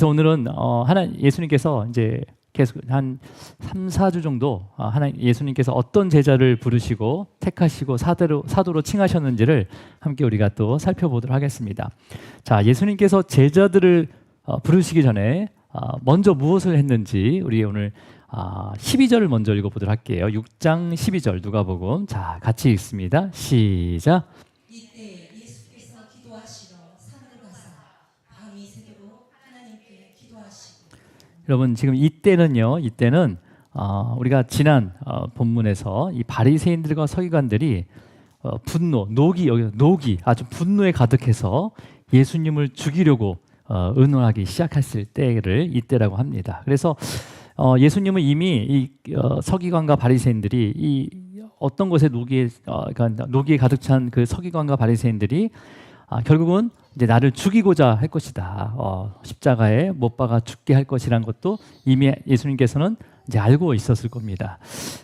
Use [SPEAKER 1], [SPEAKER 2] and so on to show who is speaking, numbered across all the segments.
[SPEAKER 1] 그래서 오늘은 예수님께서 이제 계속 한 3, 4주 정도 예수님께서 어떤 제자를 부르시고 택하시고 사도로 칭하셨는지를 함께 우리가 또 살펴보도록 하겠습니다. 자, 예수님께서 제자들을 부르시기 전에 먼저 무엇을 했는지 우리 오늘 12절을 먼저 읽어보도록 할게요. 6장 12절 누가복음. 자, 같이 읽습니다. 시작.
[SPEAKER 2] 이때 예수께서 기도하시러 산으로 가사 밤이 새도록 하나님께 기도하시고.
[SPEAKER 1] 여러분 지금 이때는 우리가 지난 본문에서 이 바리새인들과 서기관들이 녹이 아주 분노에 가득해서 예수님을 죽이려고 의논하기 시작했을 때를 이때라고 합니다. 그래서 예수님은 이미 이 서기관과 바리새인들이 이 어떤 것에 그러니까 노기에 가득 찬 그 서기관과 바리새인들이 결국은 이제 나를 죽이고자 할 것이다. 십자가에 못 박아 죽게 할 것이라는 것도 이미 예수님께서는 이제 알고 있었을 겁니다.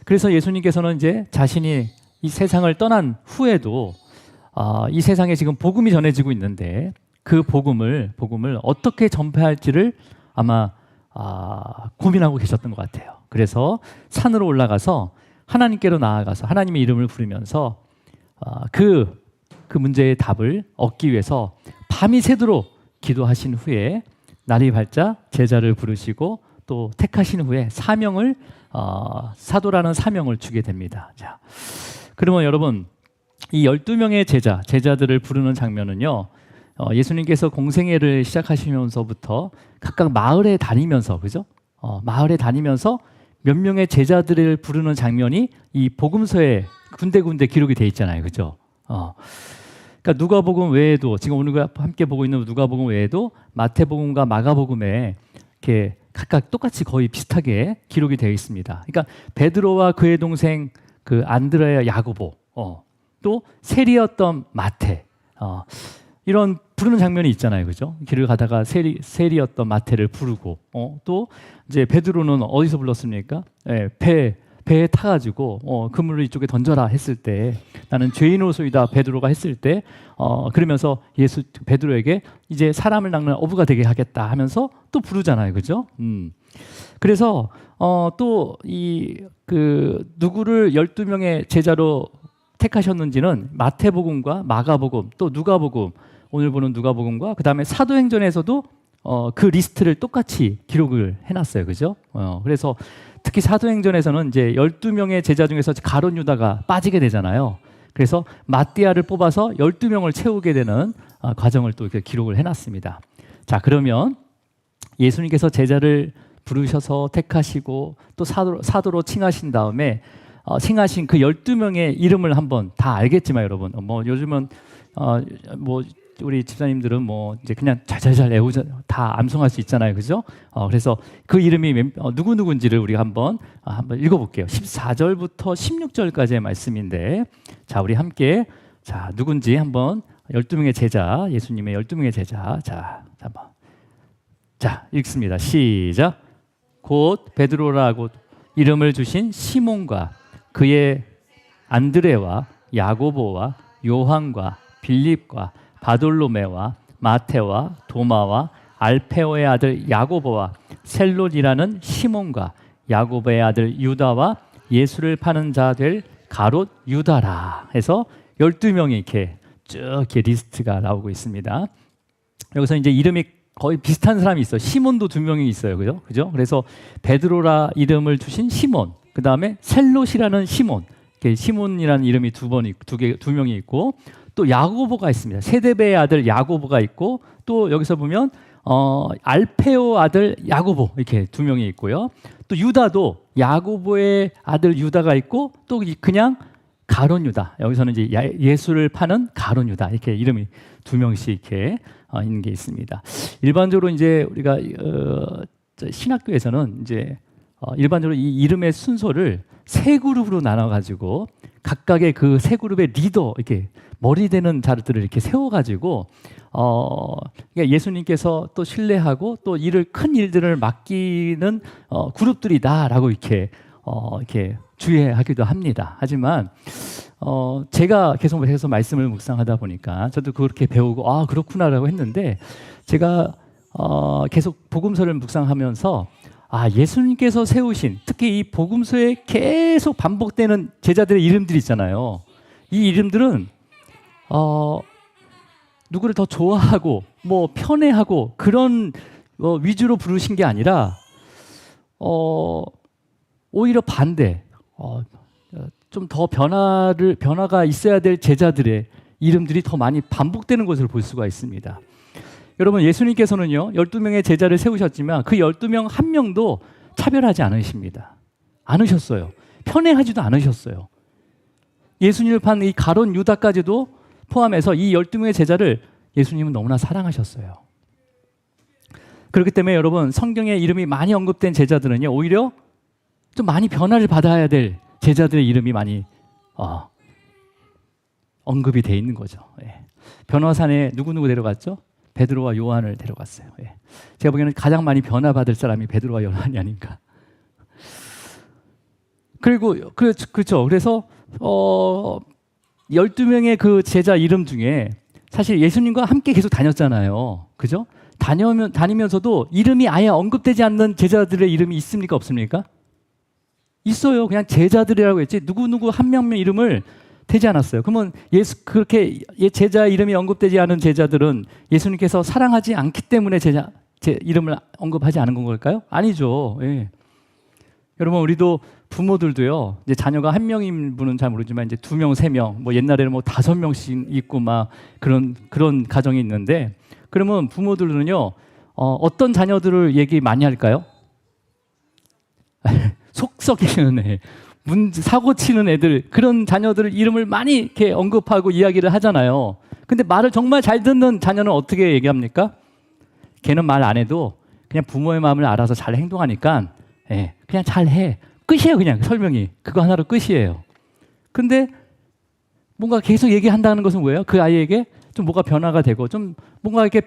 [SPEAKER 1] 그래서 예수님께서는 이제 자신이 이 세상을 떠난 후에도 이 세상에 지금 복음이 전해지고 있는데 그 복음을 어떻게 전파할지를 아마 고민하고 계셨던 것 같아요. 그래서 산으로 올라가서 하나님께로 나아가서 하나님의 이름을 부르면서 그 문제의 답을 얻기 위해서 밤이 새도록 기도하신 후에 날이 밝자 제자를 부르시고 또 택하신 후에 사도라는 사명을 주게 됩니다. 자, 그러면 여러분 이 12명의 제자들을 부르는 장면은요, 예수님께서 공생애를 시작하시면서부터 각각 마을에 다니면서, 그죠? 마을에 다니면서 몇 명의 제자들을 부르는 장면이 이 복음서에 군데군데 기록이 돼 있잖아요, 그죠? 그러니까 누가복음 외에도 지금 오늘 함께 보고 있는 누가복음 외에도 마태복음과 마가복음에 이렇게 각각 똑같이 거의 비슷하게 기록이 되어 있습니다. 그러니까 베드로와 그의 동생 그 안드레와 야고보, 또 세리였던 마태, 이런 부르는 장면이 있잖아요, 그죠? 길을 가다가 세리였던 마태를 부르고, 또 이제 베드로는 어디서 불렀습니까? 배에 타가지고 그물을 이쪽에 던져라 했을 때 나는 죄인으로소이다 베드로가 했을 때 그러면서 베드로에게 이제 사람을 낚는 어부가 되게 하겠다 하면서 또 부르잖아요, 그죠? 그래서 또 누구를 12명의 제자로 택하셨는지는 마태복음과 마가복음 또 누가복음, 오늘 보는 누가복음과 그 다음에 사도행전에서도 그 리스트를 똑같이 기록을 해놨어요, 그죠? 그래서 특히 사도행전에서는 이제 12명의 제자 중에서 가룟 유다가 빠지게 되잖아요. 그래서 마띠아를 뽑아서 12명을 채우게 되는 과정을 또 이렇게 기록을 해놨습니다. 자, 그러면 예수님께서 제자를 부르셔서 택하시고 또 사도로 칭하신 다음에 칭하신 그 12명의 이름을 한번 다 알겠지만 여러분, 요즘은 우리 집사님들은 이제 그냥 잘잘잘 다 암송할 수 있잖아요, 그죠? 그래서 그 이름이 누구누구인지를 우리가 한번 읽어볼게요. 14절부터 16절까지의 말씀인데, 자, 우리 함께 누군지 한번 12명의 제자, 예수님의 12명의 제자, 자, 읽습니다. 시작. 곧 베드로라고 이름을 주신 시몬과 그의 안드레와 야고보와 요한과 빌립과 바돌로메와 마테와 도마와 알페오의 아들 야고보와 셀롯이라는 시몬과 야고보의 아들 유다와 예수를 파는 자 될 가롯 유다라 해서 12명이 이렇게 쭉 이렇게 리스트가 나오고 있습니다. 여기서 이제 이름이 거의 비슷한 사람이 있어요. 시몬도 2명이 있어요, 그죠? 그래서 베드로라 이름을 주신 시몬, 그 다음에 셀롯이라는 시몬, 시몬이라는 이름이 2명이 있고, 또 야고보가 있습니다. 세데베의 아들 야고보가 있고, 또 여기서 보면 알페오 아들 야고보 이렇게 2명이 있고요. 또 유다도 야고보의 아들 유다가 있고, 또 그냥 가룟 유다, 여기서는 이제 예수를 파는 가룟 유다, 이렇게 이름이 2명씩 이렇게 있는 게 있습니다. 일반적으로 이제 우리가 신학교에서는 이제 일반적으로 이 이름의 순서를 3그룹으로 나눠가지고 각각의 그 3그룹의 리더, 이렇게 머리 되는 자들을 이렇게 세워가지고 그러니까 예수님께서 또 신뢰하고 또 큰 일들을 맡기는 그룹들이다라고 이렇게 주의하기도 합니다. 하지만 제가 계속해서 말씀을 묵상하다 보니까 저도 그렇게 배우고 그렇구나라고 했는데, 제가 계속 복음서를 묵상하면서 예수님께서 세우신 특히 이 복음서에 계속 반복되는 제자들의 이름들이 있잖아요. 이 이름들은 누구를 더 좋아하고 뭐 편애하고 그런 위주로 부르신 게 아니라 오히려 반대, 좀 더 변화가 있어야 될 제자들의 이름들이 더 많이 반복되는 것을 볼 수가 있습니다. 여러분, 예수님께서는요 12명의 제자를 세우셨지만 그 12명 한 명도 차별하지 않으셨어요. 편애하지도 않으셨어요. 예수님을 판 이 가룟 유다까지도 포함해서 이 12명의 제자를 예수님은 너무나 사랑하셨어요. 그렇기 때문에 여러분, 성경에 이름이 많이 언급된 제자들은요 오히려 좀 많이 변화를 받아야 될 제자들의 이름이 많이 언급이 돼 있는 거죠. 변화산에 누구 데려갔죠? 베드로와 요한을 데려갔어요. 제가 보기에는 가장 많이 변화받을 사람이 베드로와 요한이 아닌가. 그리고 그렇죠. 그래서 12명의 그 제자 이름 중에 사실 예수님과 함께 계속 다녔잖아요. 그죠? 다니면서도 이름이 아예 언급되지 않는 제자들의 이름이 있습니까? 없습니까? 있어요. 그냥 제자들이라고 했지 누구 한 명의 이름을 되지 않았어요. 그러면 그렇게 제자 이름이 언급되지 않은 제자들은 예수님께서 사랑하지 않기 때문에 제 이름을 언급하지 않은 걸까요? 아니죠. 여러분, 우리도 부모들도요. 이제 자녀가 한 명인 분은 잘 모르지만 이제 2명, 3명, 뭐 옛날에는 뭐 5명씩 있고 막 그런 가정이 있는데, 그러면 부모들은요 어떤 자녀들을 얘기 많이 할까요? 속 썩이는 애, 사고 치는 애들, 그런 자녀들 이름을 많이 이렇게 언급하고 이야기를 하잖아요. 근데 말을 정말 잘 듣는 자녀는 어떻게 얘기합니까? 걔는 말 안 해도 그냥 부모의 마음을 알아서 잘 행동하니까 그냥 잘해. 끝이에요. 그냥 설명이. 그거 하나로 끝이에요. 근데 뭔가 계속 얘기한다는 것은 뭐예요? 그 아이에게 좀 뭐가 변화가 되고 좀 뭔가 이렇게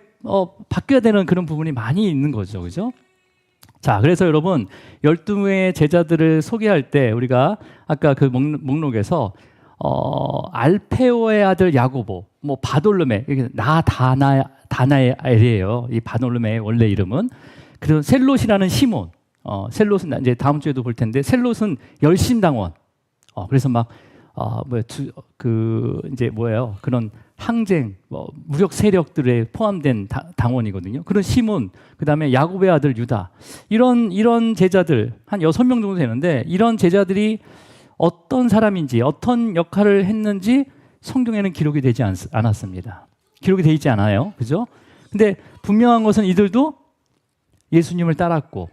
[SPEAKER 1] 바뀌어야 되는 그런 부분이 많이 있는 거죠. 그죠? 자, 그래서 여러분 12명의 제자들을 소개할 때 우리가 아까 그 목록에서 알페오의 아들 야고보, 뭐 바돌로메, 다나엘이에요. 이 바돌로메의 원래 이름은. 그리고 셀롯이라는 시몬. 셀롯은 이제 다음 주에도 볼 텐데 셀롯은 열심당원. 그래서 막 이제 뭐예요? 그런 항쟁, 무력 세력들에 포함된 당원이거든요. 그런 시몬, 그다음에 야곱의 아들 유다, 이런 제자들 한 6명 정도 되는데 이런 제자들이 어떤 사람인지 어떤 역할을 했는지 성경에는 기록이 되지 않았습니다. 기록이 되어 있지 않아요, 그죠? 근데 분명한 것은 이들도 예수님을 따랐고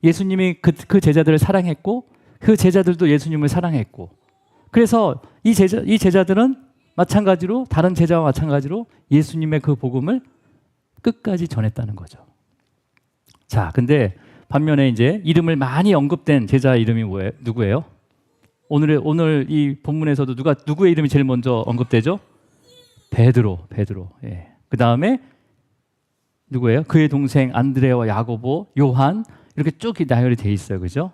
[SPEAKER 1] 예수님이 그 제자들을 사랑했고 그 제자들도 예수님을 사랑했고, 그래서 이 제자들은 마찬가지로 다른 제자와 마찬가지로 예수님의 그 복음을 끝까지 전했다는 거죠. 자, 근데 반면에 이제 이름을 많이 언급된 제자 이름이 누구예요? 오늘 이 본문에서도 누구의 이름이 제일 먼저 언급되죠? 베드로. 그 다음에 누구예요? 그의 동생 안드레와 야고보, 요한, 이렇게 쭉 나열이 돼 있어요, 그죠?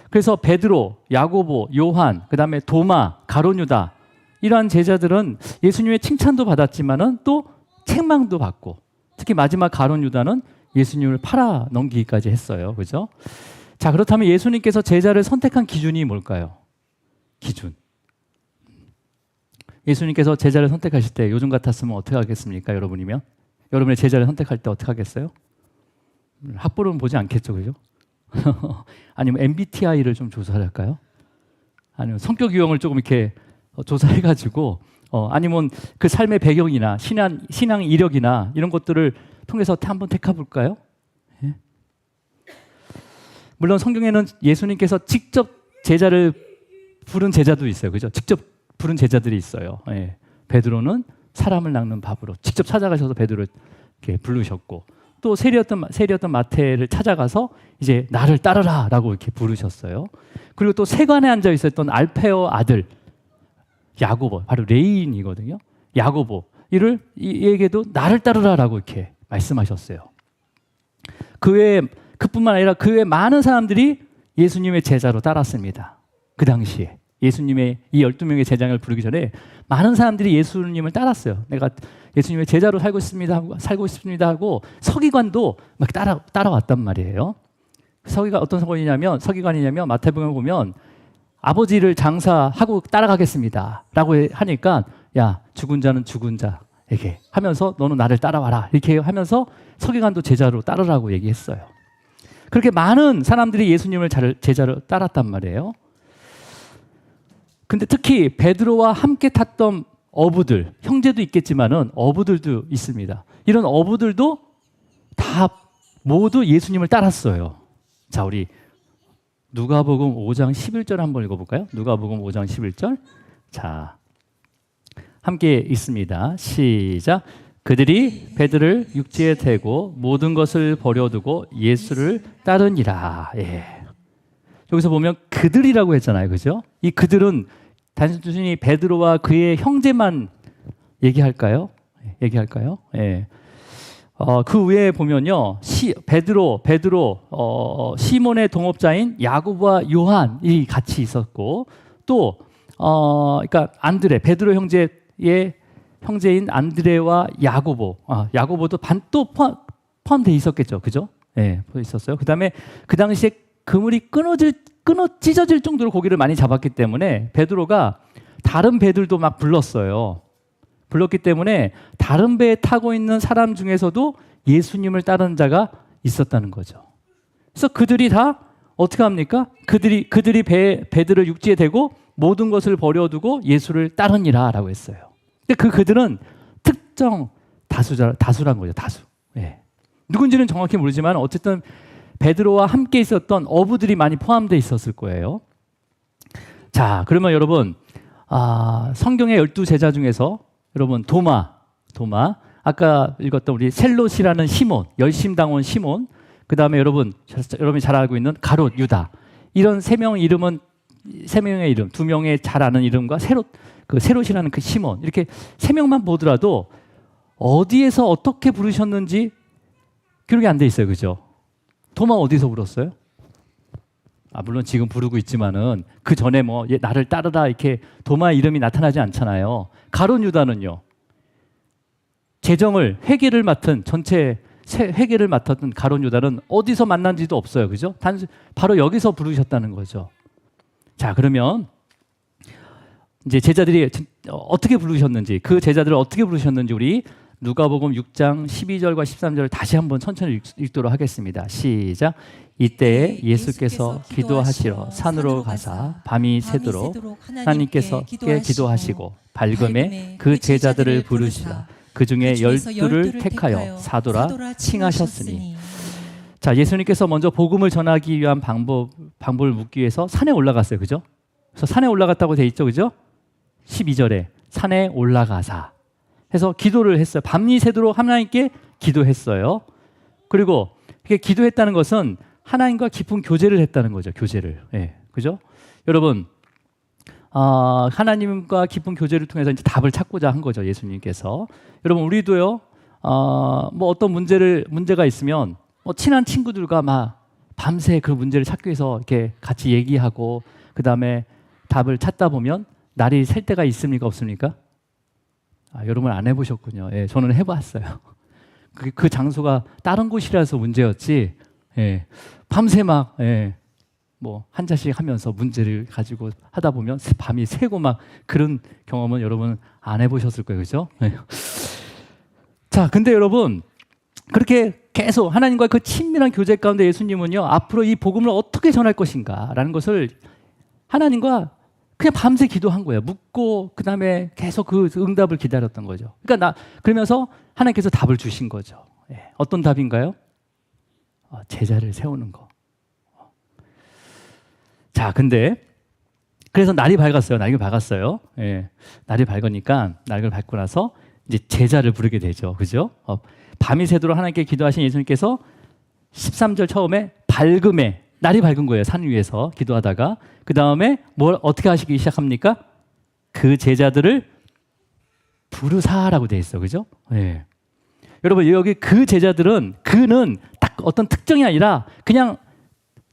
[SPEAKER 1] 그래서 베드로, 야고보, 요한, 그 다음에 도마, 가룟 유다, 이러한 제자들은 예수님의 칭찬도 받았지만은 또 책망도 받고, 특히 마지막 가룟 유다는 예수님을 팔아 넘기기까지 했어요, 그죠? 자, 그렇다면 예수님께서 제자를 선택한 기준이 뭘까요? 기준. 예수님께서 제자를 선택하실 때 요즘 같았으면 어떻게 하겠습니까? 여러분이면 여러분의 제자를 선택할 때 어떻게 하겠어요? 학벌은 보지 않겠죠, 그죠? 아니면 MBTI를 좀 조사할까요? 아니면 성격 유형을 조금 이렇게 조사해가지고 아니면 그 삶의 배경이나 신앙 이력이나 이런 것들을 통해서 한번 택해볼까요? 물론 성경에는 예수님께서 직접 제자를 부른 제자도 있어요, 그죠? 직접 부른 제자들이 있어요. 베드로는 사람을 낚는 밥으로 직접 찾아가셔서 베드로를 이렇게 부르셨고, 또 세리였던 마태를 찾아가서 이제 나를 따르라라고 이렇게 부르셨어요. 그리고 또 세관에 앉아 있었던 알페오 아들 야고보, 바로 레인이거든요. 야고보 이에게도 나를 따르라라고 이렇게 말씀하셨어요. 그뿐만 아니라 그 외 많은 사람들이 예수님의 제자로 따랐습니다. 그 당시에 예수님의 이 12명의 제자를 부르기 전에 많은 사람들이 예수님을 따랐어요. 내가 예수님의 제자로 살고 싶습니다 하고 서기관도 막 따라왔단 말이에요. 어떤 서기관이냐면 마태복음을 보면 아버지를 장사하고 따라가겠습니다 라고 하니까 야, 죽은 자는 죽은 자에게 하면서 너는 나를 따라와라 이렇게 하면서 서기관도 제자로 따르라고 얘기했어요. 그렇게 많은 사람들이 예수님을 제자로 따랐단 말이에요. 근데 특히 베드로와 함께 탔던 어부들, 형제도 있겠지만은 어부들도 있습니다. 이런 어부들도 다 모두 예수님을 따랐어요. 자, 우리 누가복음 5장 11절 한번 읽어볼까요? 누가복음 5장 11절. 자, 함께 읽습니다. 시작. 그들이 배들을 육지에 대고 모든 것을 버려두고 예수를 따르니라. 예. 여기서 보면 그들이라고 했잖아요, 그죠? 이 그들은 단순히 베드로와 그의 형제만 얘기할까요? 예. 그 위에 보면요, 베드로, 시몬의 동업자인 야고보와 요한이 같이 있었고, 또 그러니까 안드레, 베드로 형제인 안드레와 야고보도 또 포함되어 있었겠죠, 그죠? 예, 있었어요. 그다음에 그 당시에 그물이 찢어질 정도로 고기를 많이 잡았기 때문에 베드로가 다른 배들도 막 불렀기 때문에 다른 배에 타고 있는 사람 중에서도 예수님을 따르는 자가 있었다는 거죠. 그래서 그들이 다 어떻게 합니까? 그들이 배들을 육지에 대고 모든 것을 버려두고 예수를 따르니라라고 했어요. 근데 그들은 특정 다수란 거죠. 다수. 예. 누군지는 정확히 모르지만 어쨌든 베드로와 함께 있었던 어부들이 많이 포함되어 있었을 거예요. 자, 그러면 여러분, 성경의 12제자 중에서 여러분 도마, 아까 읽었던 우리 셀롯이라는 시몬, 열심당원 시몬, 그 다음에 여러분이 잘 알고 있는 가롯, 유다, 이런 세 명의 이름, 두 명의 잘 아는 이름과 세롯이라는 그 시몬, 이렇게 세 명만 보더라도 어디에서 어떻게 부르셨는지 기록이 안 돼 있어요, 그죠? 도마 어디서 불었어요? 물론 지금 부르고 있지만은 그 전에 나를 따르라 이렇게 도마의 이름이 나타나지 않잖아요. 가룟 유다는요. 회계를 맡았던 가룟 유다는 어디서 만난지도 없어요. 그죠? 바로 여기서 부르셨다는 거죠. 자, 그러면 이제 제자들이 어떻게 부르셨는지, 그 제자들을 어떻게 부르셨는지 우리 누가복음 6장 12절과 13절을 다시 한번 천천히 읽도록 하겠습니다. 시작. 이때에 예수께서 기도하시러 산으로 가사 밤이 새도록 하나님께서 기도하시고 밝음에 그 제자들을 부르시라. 그 중에 12를 택하여 사도라 칭하셨으니. 자, 예수님께서 먼저 복음을 전하기 위한 방법을 묻기 위해서 산에 올라갔어요. 그죠? 그래서 산에 올라갔다고 돼 있죠. 그죠? 12절에 산에 올라가사 해서 기도를 했어요. 밤이 새도록 하나님께 기도했어요. 그리고 이렇게 기도했다는 것은 하나님과 깊은 교제를 했다는 거죠. 교제를. 예. 그죠? 여러분, 하나님과 깊은 교제를 통해서 이제 답을 찾고자 한 거죠. 예수님께서. 여러분, 우리도요, 어떤 문제가 있으면 친한 친구들과 막 밤새 그 문제를 찾기 위해서 이렇게 같이 얘기하고 그 다음에 답을 찾다 보면 날이 셀 때가 있습니까? 없습니까? 여러분 안 해보셨군요. 예, 저는 해봤어요. 그 장소가 다른 곳이라서 문제였지. 예, 밤새 막 한 잔씩 하면서 문제를 가지고 하다 보면 밤이 새고 막 그런 경험은 여러분 안 해보셨을 거예요, 그렇죠? 예. 자, 근데 여러분 그렇게 계속 하나님과 그 친밀한 교제 가운데 예수님은요 앞으로 이 복음을 어떻게 전할 것인가라는 것을 하나님과 그냥 밤새 기도한 거예요. 묻고 그 다음에 계속 그 응답을 기다렸던 거죠. 그러니까 그러면서 하나님께서 답을 주신 거죠. 예. 어떤 답인가요? 제자를 세우는 거. 자, 근데 그래서 날이 밝았어요. 예. 날이 밝고 나서 이제 제자를 부르게 되죠. 그죠? 밤이 새도록 하나님께 기도하신 예수님께서 13절 처음에 날이 밝은 거예요. 산 위에서 기도하다가 그 다음에 어떻게 하시기 시작합니까? 그 제자들을 부르사라고 돼 있어, 그죠? 예. 여러분 여기 그 제자들은 그는 딱 어떤 특정이 아니라 그냥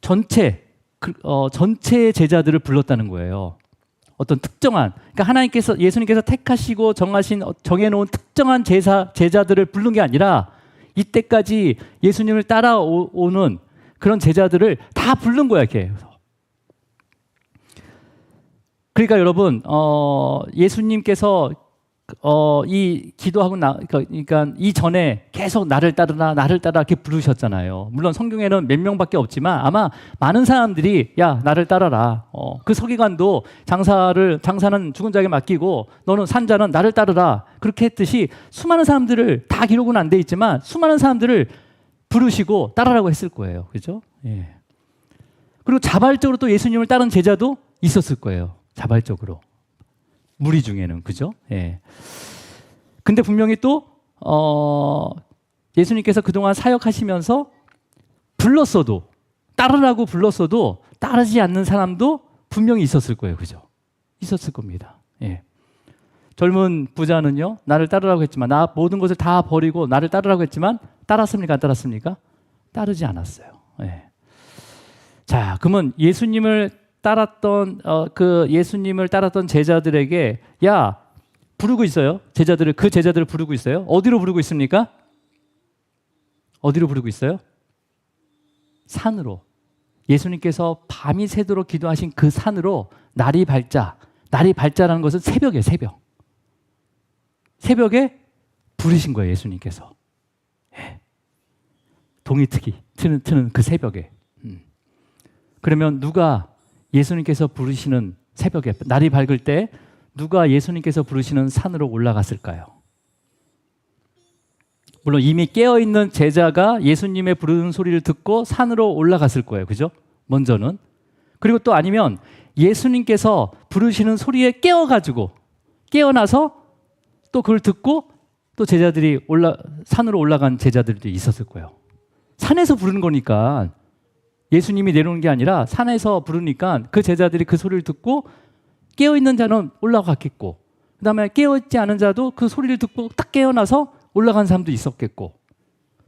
[SPEAKER 1] 전체의 제자들을 불렀다는 거예요. 어떤 특정한, 그러니까 하나님께서 예수님께서 택하시고 정해놓은 특정한 제자들을 부른 게 아니라 이때까지 예수님을 따라오는 그런 제자들을 다 부른 거야, 이렇게. 그러니까 여러분, 예수님께서 이 기도하고 그러니까 이 전에 계속 나를 따르라 이렇게 부르셨잖아요. 물론 성경에는 몇 명밖에 없지만 아마 많은 사람들이 야 나를 따라라. 그 서기관도 장사는 죽은 자에게 맡기고 너는 산자는 나를 따르라 그렇게 했듯이 수많은 사람들을 다 기록은 안 돼 있지만 수많은 사람들을 부르시고 따라라고 했을 거예요. 그렇죠? 예. 그리고 자발적으로 또 예수님을 따른 제자도 있었을 거예요. 자발적으로. 무리 중에는. 그죠? 예. 근데 분명히 또 예수님께서 그동안 사역하시면서 불렀어도 따르라고 불렀어도 따르지 않는 사람도 분명히 있었을 거예요. 그죠? 있었을 겁니다. 예. 젊은 부자는요. 나를 따르라고 했지만 나 모든 것을 다 버리고 나를 따르라고 했지만 따랐습니까? 안 따랐습니까? 따르지 않았어요. 예. 자, 그러면 예수님을 따랐던 제자들에게 야 부르고 있어요. 그 제자들을 부르고 있어요. 어디로 부르고 있습니까? 어디로 부르고 있어요? 산으로. 예수님께서 밤이 새도록 기도하신 그 산으로 날이 밝자라는 것은 새벽이에요. 새벽에 부르신 거예요. 예수님께서. 예. 동이 트는 그 새벽에. 그러면 누가 예수님께서 부르시는 새벽에 날이 밝을 때 누가 예수님께서 부르시는 산으로 올라갔을까요? 물론 이미 깨어있는 제자가 예수님의 부르는 소리를 듣고 산으로 올라갔을 거예요. 그죠? 먼저는. 그리고 또 아니면 예수님께서 부르시는 소리에 깨어나서 또 그걸 듣고 또 제자들이 산으로 올라간 제자들도 있었을 거예요. 산에서 부르는 거니까 예수님이 내려오는 게 아니라 산에서 부르니까 그 제자들이 그 소리를 듣고 깨어있는 자는 올라갔겠고 그 다음에 깨어있지 않은 자도 그 소리를 듣고 딱 깨어나서 올라간 사람도 있었겠고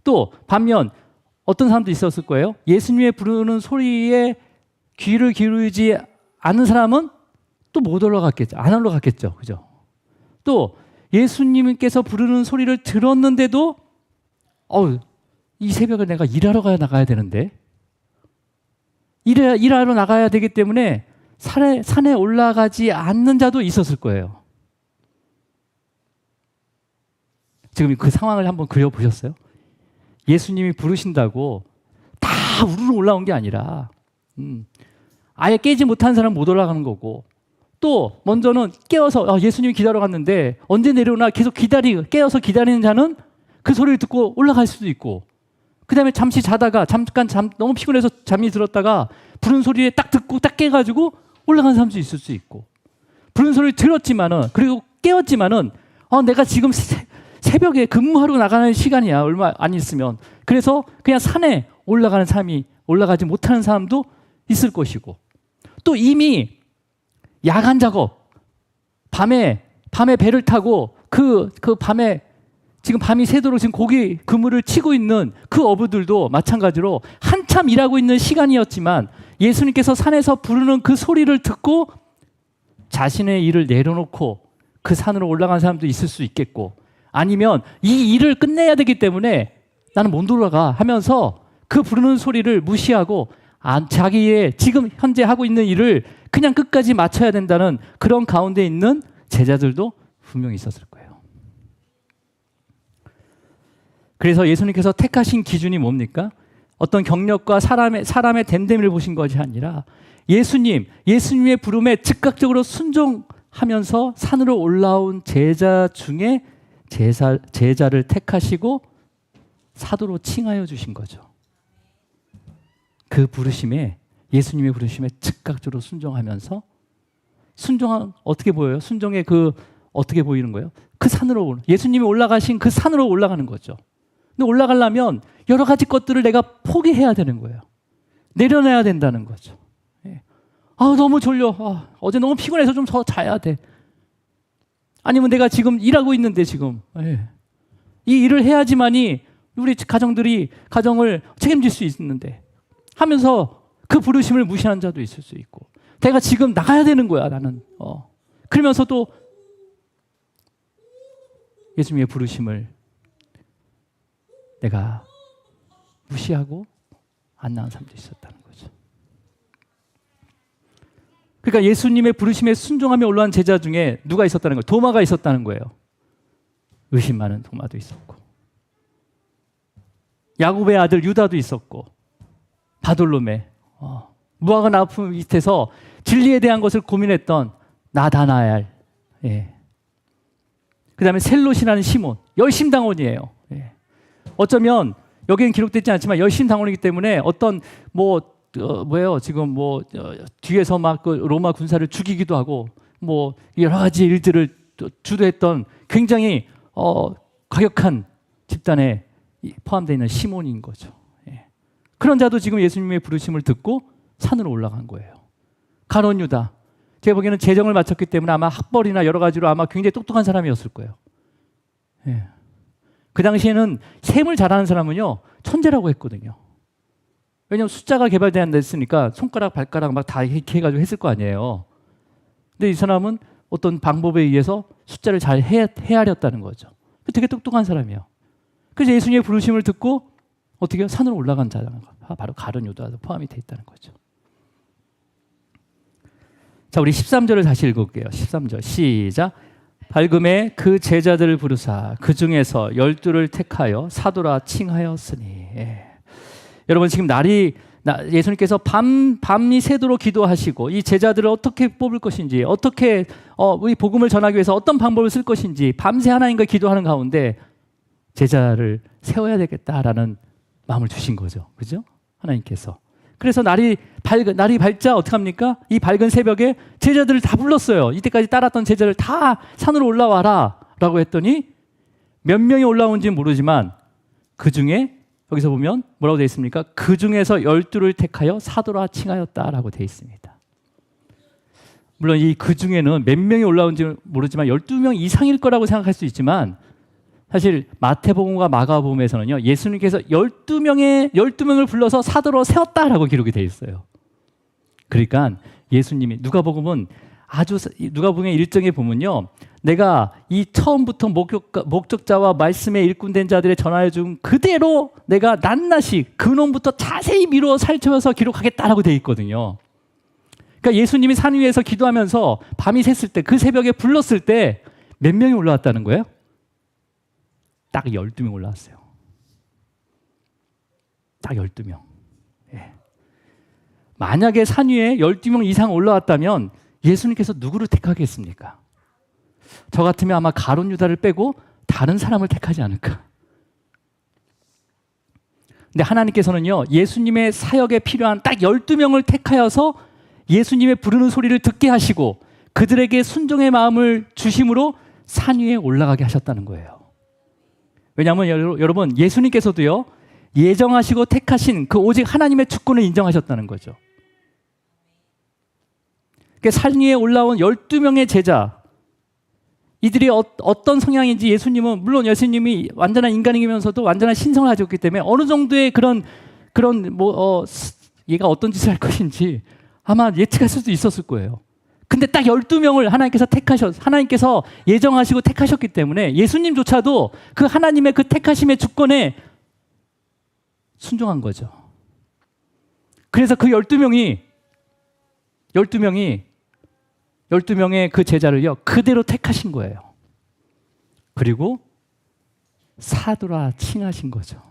[SPEAKER 1] 또 반면 어떤 사람도 있었을 거예요. 예수님의 부르는 소리에 귀를 기울이지 않은 사람은 또 못 올라갔겠죠. 안 올라갔겠죠. 그죠? 또 예수님께서 부르는 소리를 들었는데도 이 새벽에 내가 일하러 나가야 되는데 일하러 나가야 되기 때문에 산에 올라가지 않는 자도 있었을 거예요. 지금 그 상황을 한번 그려보셨어요? 예수님이 부르신다고 다 우르르 올라온 게 아니라 아예 깨지 못한 사람은 못 올라가는 거고 또 먼저는 깨어서 예수님이 기다려 갔는데 언제 내려오나 계속 깨어서 기다리는 자는 그 소리를 듣고 올라갈 수도 있고 그 다음에 잠시 자다가 너무 피곤해서 잠이 들었다가 부른 소리에 딱 듣고 딱 깨가지고 올라간 사람도 있을 수 있고 부른 소리를 들었지만은 그리고 깨었지만은 내가 지금 새벽에 근무하러 나가는 시간이야 얼마 안 있으면 그래서 그냥 산에 올라가는 사람이 올라가지 못하는 사람도 있을 것이고 또 이미 야간 작업 밤에 배를 타고 그 밤에 지금 밤이 새도록 지금 고기 그물을 치고 있는 그 어부들도 마찬가지로 한참 일하고 있는 시간이었지만 예수님께서 산에서 부르는 그 소리를 듣고 자신의 일을 내려놓고 그 산으로 올라간 사람도 있을 수 있겠고 아니면 이 일을 끝내야 되기 때문에 나는 못 돌아가 하면서 그 부르는 소리를 무시하고 자기의 지금 현재 하고 있는 일을 그냥 끝까지 마쳐야 된다는 그런 가운데 있는 제자들도 분명히 있었을 거예요. 그래서 예수님께서 택하신 기준이 뭡니까? 어떤 경력과 사람의 됨됨이를 보신 것이 아니라 예수님의 부름에 즉각적으로 순종하면서 산으로 올라온 제자 중에 제자를 택하시고 사도로 칭하여 주신 거죠. 그 부르심에 예수님의 부르심에 즉각적으로 순종하면서 어떻게 보여요? 순종의 어떻게 보이는 거예요? 그 산으로 예수님이 올라가신 그 산으로 올라가는 거죠. 근데 올라가려면 여러 가지 것들을 내가 포기해야 되는 거예요. 내려놔야 된다는 거죠. 예. 너무 졸려. 어제 너무 피곤해서 좀 더 자야 돼. 아니면 내가 지금 일하고 있는데 지금 이 일을 해야지만이 우리 가정을 책임질 수 있는데 하면서 그 부르심을 무시하는 자도 있을 수 있고 내가 지금 나가야 되는 거야, 나는. 그러면서도 예수님의 부르심을 내가 무시하고 안 나온 사람도 있었다는 거죠. 그러니까 예수님의 부르심에 순종하며 올라온 제자 중에 누가 있었다는 거예요? 도마가 있었다는 거예요. 의심 많은 도마도 있었고, 야곱의 아들 유다도 있었고, 바돌로메, 무화과 나무 밑에서 진리에 대한 것을 고민했던 나다나엘, 그 다음에 셀롯이라는 시몬, 열심당원이에요. 어쩌면 여기는 기록되지 않지만 열심당원이기 때문에 어떤 뒤에서 막 그 로마 군사를 죽이기도 하고 여러 가지 일들을 주도했던 굉장히 과격한 집단에 포함되어 있는 시몬인 거죠. 그런 자도 지금 예수님의 부르심을 듣고 산으로 올라간 거예요. 가룟 유다, 제가 보기에는 재정을 마쳤기 때문에 아마 학벌이나 여러 가지로 아마 굉장히 똑똑한 사람이었을 거예요. 그 당시에는 셈을 잘하는 사람은요 천재라고 했거든요. 왜냐하면 숫자가 개발되지 않았으니까 손가락, 발가락 막 다 이렇게 해가지고 했을 거 아니에요. 근데 이 사람은 어떤 방법에 의해서 숫자를 잘 헤아렸다는 거죠. 되게 똑똑한 사람이에요. 그래서 예수님의 부르심을 듣고 어떻게 산으로 올라간 자라는 거, 바로 가룟 유다도 포함이 되어 있다는 거죠. 자, 우리 13절을 다시 읽어볼게요. 13절 시작. 밝음에 그 제자들을 부르사 그 중에서 12를 택하여 사도라 칭하였으니. 여러분 지금 예수님께서 밤이 새도록 기도하시고 이 제자들을 어떻게 뽑을 것인지, 어떻게 우리 복음을 전하기 위해서 어떤 방법을 쓸 것인지 밤새 하나님과 기도하는 가운데 제자를 세워야 되겠다라는 마음을 주신 거죠. 그죠? 하나님께서. 그래서 날이 밝자 어떻게 합니까? 이 밝은 새벽에 제자들을 다 불렀어요. 이때까지 따랐던 제자를 다 산으로 올라와라 라고 했더니 몇 명이 올라온지는 모르지만 그 중에 여기서 보면 뭐라고 되어 있습니까? 그 중에서 12를 택하여 사도라 칭하였다라고 되어 있습니다. 물론 이 그 중에는 몇 명이 올라온지 모르지만 12명 이상일 거라고 생각할 수 있지만 사실 마태복음과 마가복음에서는요 예수님께서 12명을 불러서 사도로 세웠다라고 기록이 되어 있어요. 그러니까 예수님이 누가복음의 일정에 보면요 내가 이 처음부터 목적자와 말씀에 일꾼된 자들의 전하여 준 그대로 내가 낱낱이 근원부터 자세히 미루어 살펴서 기록하겠다라고 되어 있거든요. 그러니까 예수님이 산 위에서 기도하면서 밤이 샜을 때 그 새벽에 불렀을 때 몇 명이 올라왔다는 거예요? 딱 12명 올라왔어요. 딱 12명. 만약에 산 위에 12명 이상 올라왔다면 예수님께서 누구를 택하겠습니까? 저 같으면 아마 가룟 유다를 빼고 다른 사람을 택하지 않을까. 근데 하나님께서는요 예수님의 사역에 필요한 딱 12명을 택하여서 예수님의 부르는 소리를 듣게 하시고 그들에게 순종의 마음을 주심으로 산 위에 올라가게 하셨다는 거예요. 왜냐하면 여러분 예수님께서도요 예정하시고 택하신 그 오직 하나님의 주권을 인정하셨다는 거죠. 그러니까 산 위에 올라온 12명의 제자, 이들이 어떤 성향인지 예수님은, 물론 예수님이 완전한 인간이면서도 완전한 신성을 가졌기 때문에 어느 정도의 얘가 어떤 짓을 할 것인지 아마 예측할 수도 있었을 거예요. 근데 딱 12명을 하나님께서 예정하시고 택하셨기 때문에 예수님조차도 그 하나님의 그 택하심의 주권에 순종한 거죠. 그래서 그 12명의 그 제자를요 그대로 택하신 거예요. 그리고 사도라 칭하신 거죠.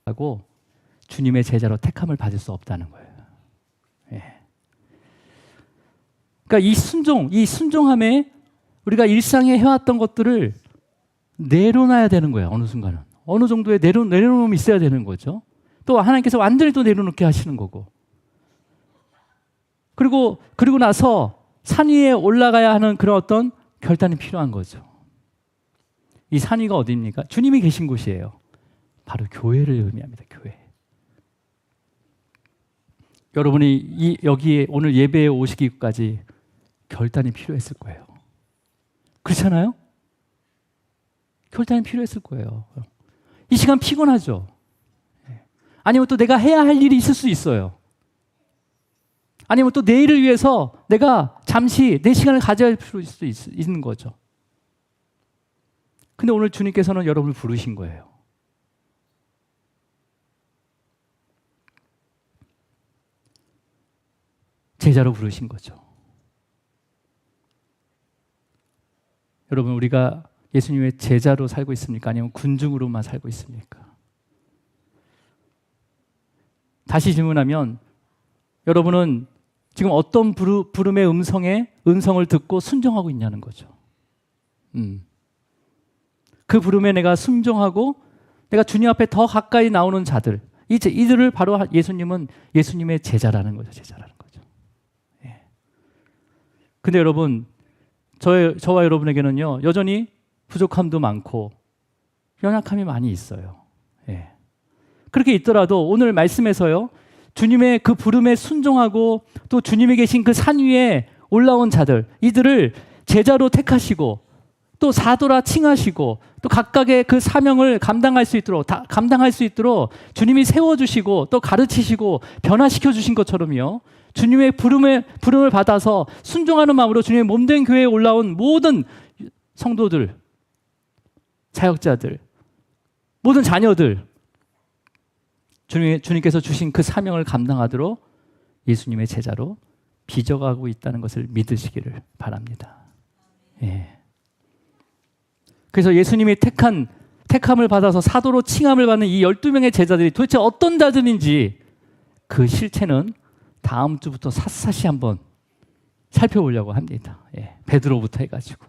[SPEAKER 1] 하고 주님의 제자로 택함을 받을 수 없다는 거예요. 그러니까 이 순종함에 우리가 일상에 해왔던 것들을 내려놔야 되는 거예요. 어느 순간은 어느 정도의 내려놓음이 있어야 되는 거죠. 또 하나님께서 완전히 또 내려놓게 하시는 거고. 그리고 나서 산 위에 올라가야 하는 그런 어떤 결단이 필요한 거죠. 이 산 위가 어디입니까? 주님이 계신 곳이에요. 바로 교회를 의미합니다. 교회. 여러분이 여기에 오늘 예배에 오시기까지 결단이 필요했을 거예요. 그렇잖아요? 결단이 필요했을 거예요. 이 시간 피곤하죠? 아니면 또 내가 해야 할 일이 있을 수 있어요. 아니면 또 내일을 위해서 내가 잠시 내 시간을 가져야 할 수도 있는 거죠. 근데 오늘 주님께서는 여러분을 부르신 거예요. 제자로 부르신 거죠. 여러분, 우리가 예수님의 제자로 살고 있습니까? 아니면 군중으로만 살고 있습니까? 다시 질문하면 여러분은 지금 어떤 부름의 음성을 듣고 순종하고 있냐는 거죠. 그 부름에 내가 순종하고 내가 주님 앞에 더 가까이 나오는 자들, 이들을 바로 예수님은 예수님의 제자라는 거죠. 제자라는 거죠. 예. 근데 여러분, 저와 여러분에게는요, 여전히 부족함도 많고 연약함이 많이 있어요. 예. 그렇게 있더라도 오늘 말씀에서요, 주님의 그 부름에 순종하고 또 주님이 계신 그 산 위에 올라온 자들, 이들을 제자로 택하시고 또 사도라 칭하시고 또 각각의 그 사명을 감당할 수 있도록 주님이 세워주시고 또 가르치시고 변화시켜 주신 것처럼요, 주님의 부름을 받아서 순종하는 마음으로 주님의 몸된 교회에 올라온 모든 성도들, 사역자들, 모든 자녀들, 주님께서 주신 그 사명을 감당하도록 예수님의 제자로 빚어가고 있다는 것을 믿으시기를 바랍니다. 예. 그래서 예수님이 택함을 받아서 사도로 칭함을 받는 이 12명의 제자들이 도대체 어떤 자들인지 그 실체는 다음 주부터 샅샅이 한번 살펴보려고 합니다. 예. 베드로부터 해가지고.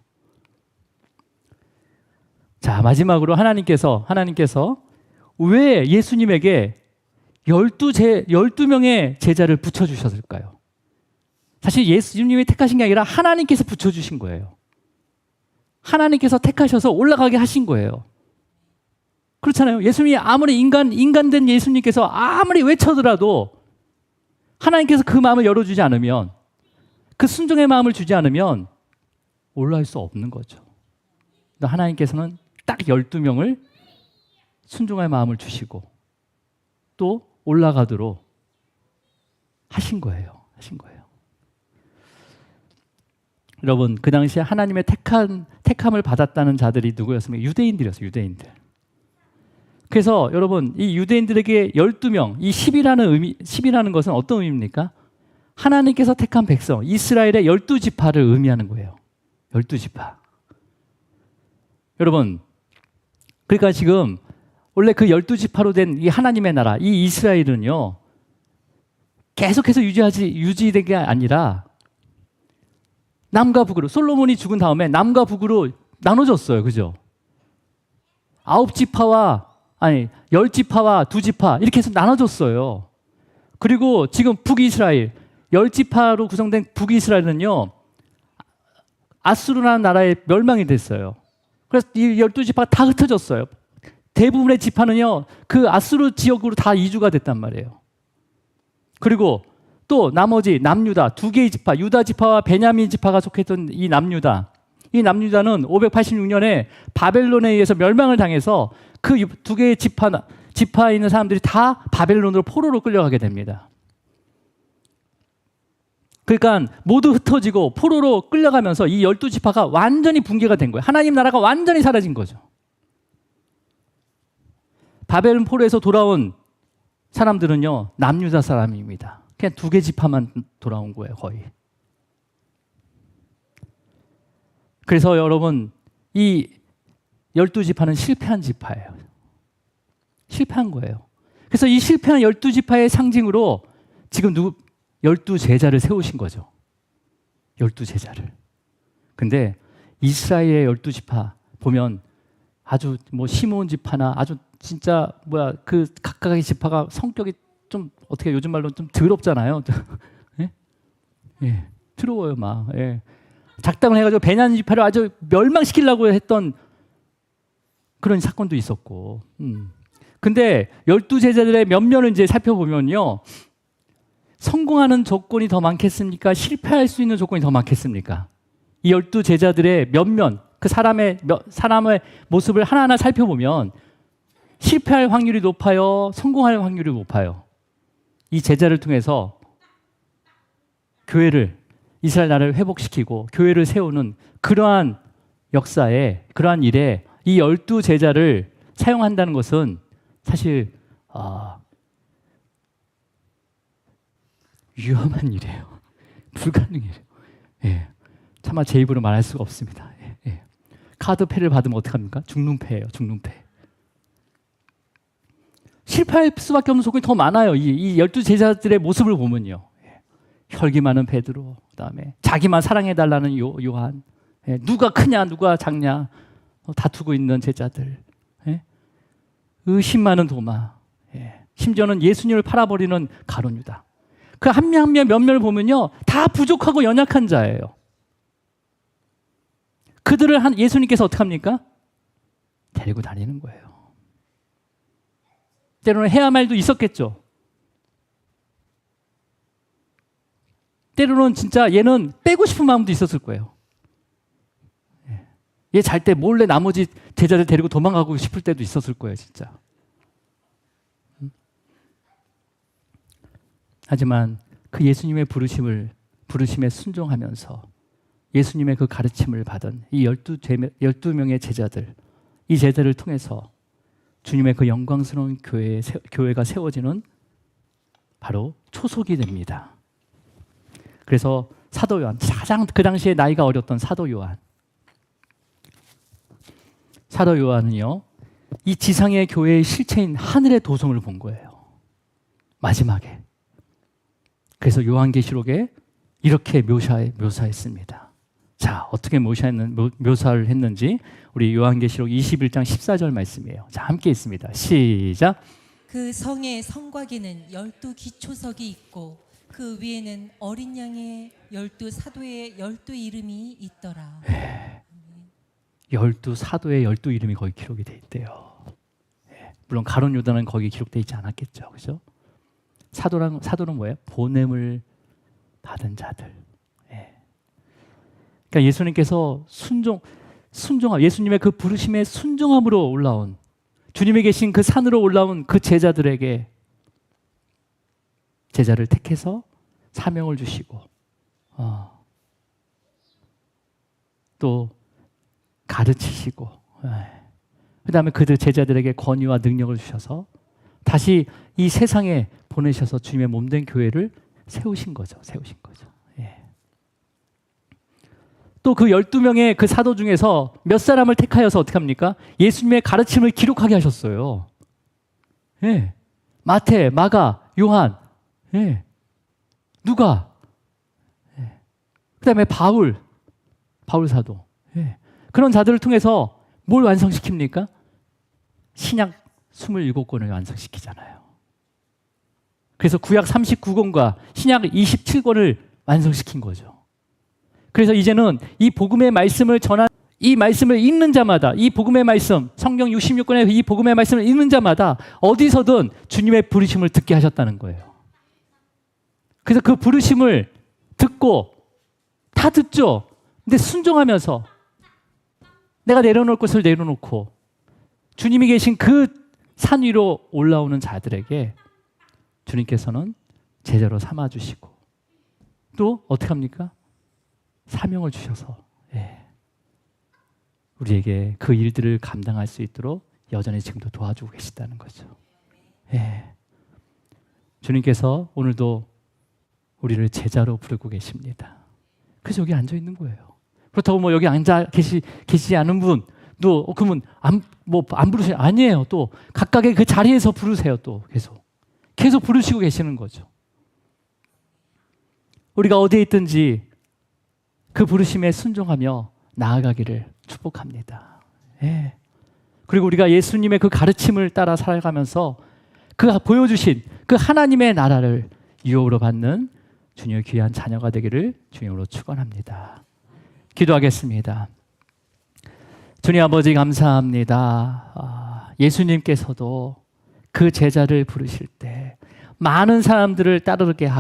[SPEAKER 1] 자, 마지막으로 하나님께서 왜 예수님에게 12명의 제자를 붙여주셨을까요? 사실 예수님이 택하신 게 아니라 하나님께서 붙여주신 거예요. 하나님께서 택하셔서 올라가게 하신 거예요. 그렇잖아요. 예수님이 아무리 인간된 예수님께서 아무리 외쳐더라도 하나님께서 그 마음을 열어주지 않으면, 그 순종의 마음을 주지 않으면 올라갈 수 없는 거죠. 하나님께서는 딱 12명을 순종할 마음을 주시고 또 올라가도록 하신 거예요. 여러분, 그 당시에 하나님의 택함을 받았다는 자들이 누구였습니까? 유대인들이었어요. 유대인들. 그래서 여러분, 이 유대인들에게 12명, 이 10이라는 것은 어떤 의미입니까? 하나님께서 택한 백성, 이스라엘의 12지파를 의미하는 거예요. 12지파. 여러분, 그러니까 지금 원래 그 12지파로 된 이 하나님의 나라, 이 이스라엘은요, 계속해서 유지된 게 아니라 남과 북으로, 솔로몬이 죽은 다음에 남과 북으로 나눠졌어요. 그죠? 10지파와 2지파 이렇게 해서 나눠졌어요. 그리고 지금 북이스라엘 10지파로 구성된 북이스라엘은요, 아수르라는 나라에 멸망이 됐어요. 그래서 이 12지파가 다 흩어졌어요. 대부분의 지파는요, 그 아수르 지역으로 다 이주가 됐단 말이에요. 그리고 또 나머지 남유다 2개의 지파, 유다 지파와 베냐민 지파가 속했던 이 남유다는 586년에 바벨론에 의해서 멸망을 당해서 그 2개의 지파에 있는 사람들이 다 바벨론으로 포로로 끌려가게 됩니다. 그러니까 모두 흩어지고 포로로 끌려가면서 이 12지파가 완전히 붕괴가 된 거예요. 하나님 나라가 완전히 사라진 거죠. 바벨론 포로에서 돌아온 사람들은요, 남유다 사람입니다. 그냥 2개 지파만 돌아온 거예요, 거의. 그래서 여러분, 이 12지파는 실패한 지파예요. 실패한 거예요. 그래서 이 실패한 12지파의 상징으로 지금 12제자를 세우신 거죠. 12제자를. 근데 이스라엘의 12지파 보면 아주 시므온 지파나 아주 진짜 그 각각의 지파가 성격이 좀 어떻게 요즘 말로 좀 더럽잖아요. 예? 예, 더러워요 막. 예. 작당을 해가지고 베냐민 지파를 아주 멸망시키려고 했던 그런 사건도 있었고. 근데 12제자들의 면면을 이제 살펴보면요, 성공하는 조건이 더 많겠습니까? 실패할 수 있는 조건이 더 많겠습니까? 이 12제자들의 면면, 그 사람의 모습을 하나하나 살펴보면 실패할 확률이 높아요? 성공할 확률이 높아요? 이 제자를 통해서 교회를 이스라엘 나라를 회복시키고 교회를 세우는 그러한 역사에 그러한 일에 이 12제자를 사용한다는 것은 사실 위험한 일이에요. 불가능해요. 예. 차마 제 입으로 말할 수가 없습니다. 예. 예. 카드패를 받으면 어떡합니까? 죽눈패예요. 죽눈패. 실패할 수밖에 없는 소문이 더 많아요. 이 12제자들의 모습을 보면요. 예. 혈기 많은 베드로, 그다음에 자기만 사랑해달라는 요한, 예. 누가 크냐 누가 작냐 다투고 있는 제자들, 예. 의심 많은 도마, 예. 심지어는 예수님을 팔아버리는 가룟 유다. 그 한 명 한 명 몇몇을 보면요 다 부족하고 연약한 자예요. 그들을 예수님께서 어떻게 합니까? 데리고 다니는 거예요. 때로는 해야 말도 있었겠죠. 때로는 진짜 얘는 빼고 싶은 마음도 있었을 거예요. 얘 잘 때 몰래 나머지 제자들 데리고 도망가고 싶을 때도 있었을 거예요, 진짜. 하지만 그 예수님의 부르심에 순종하면서 예수님의 그 가르침을 받은 이 12명의 제자들, 이 제자를 통해서 주님의 그 영광스러운 교회가 세워지는 바로 초석이 됩니다. 그래서 사도 요한, 가장 그 당시에 나이가 어렸던 사도 요한은요 이 지상의 교회의 실체인 하늘의 도성을 본 거예요. 마지막에. 그래서 요한계시록에 이렇게 묘사했습니다. 자, 어떻게 묘사를 했는지 우리 요한계시록 21장 14절 말씀이에요. 자, 함께 있습니다. 시작.
[SPEAKER 2] 그 성의 성곽에는 12기초석이 있고 그 위에는 어린 양의 12사도의 12 이름이 있더라.
[SPEAKER 1] 12사도의 12 이름이 거기 기록이 돼 있대요. 물론 가룟 유다는 거기 기록돼 있지 않았겠죠. 그죠? 사도는 뭐예요? 보냄을 받은 자들. 그러니까 예수님께서 예수님의 그 부르심에 순종함으로 올라온 주님이 계신 그 산으로 올라온 그 제자들에게 제자를 택해서 사명을 주시고 또 가르치시고 그 다음에 그들 제자들에게 권위와 능력을 주셔서 다시 이 세상에 보내셔서 주님의 몸된 교회를 세우신 거죠. 또 그 12명의 그 사도 중에서 몇 사람을 택하여서 어떻게 합니까? 예수님의 가르침을 기록하게 하셨어요. 예. 마태, 마가, 요한, 예. 누가, 예. 그 다음에 바울 사도. 예. 그런 자들을 통해서 뭘 완성시킵니까? 신약 27권을 완성시키잖아요. 그래서 구약 39권과 신약 27권을 완성시킨 거죠. 그래서 이제는 이 복음의 말씀을 이 말씀을 읽는 자마다, 이 복음의 말씀, 성경 66권의 이 복음의 말씀을 읽는 자마다 어디서든 주님의 부르심을 듣게 하셨다는 거예요. 그래서 그 부르심을 듣고 다 듣죠. 근데 순종하면서 내가 내려놓을 것을 내려놓고 주님이 계신 그 산 위로 올라오는 자들에게 주님께서는 제자로 삼아주시고 또 어떻게 합니까? 사명을 주셔서 우리에게 그 일들을 감당할 수 있도록 여전히 지금도 도와주고 계시다는 거죠. 주님께서 오늘도 우리를 제자로 부르고 계십니다. 그래서 여기 앉아 있는 거예요. 그렇다고 뭐 여기 앉아 계시지 않은 분, 또 그러면 안 부르세요? 아니에요. 또 각각의 그 자리에서 부르세요. 또 계속 부르시고 계시는 거죠. 우리가 어디에 있든지 그 부르심에 순종하며 나아가기를 축복합니다. 그리고 우리가 예수님의 그 가르침을 따라 살아가면서 그 보여주신 그 하나님의 나라를 유업으로 받는 주님의 귀한 자녀가 되기를 주님으로 축원합니다. 기도하겠습니다. 주님 아버지 감사합니다. 예수님께서도 그 제자를 부르실 때 많은 사람들을 따르게 하고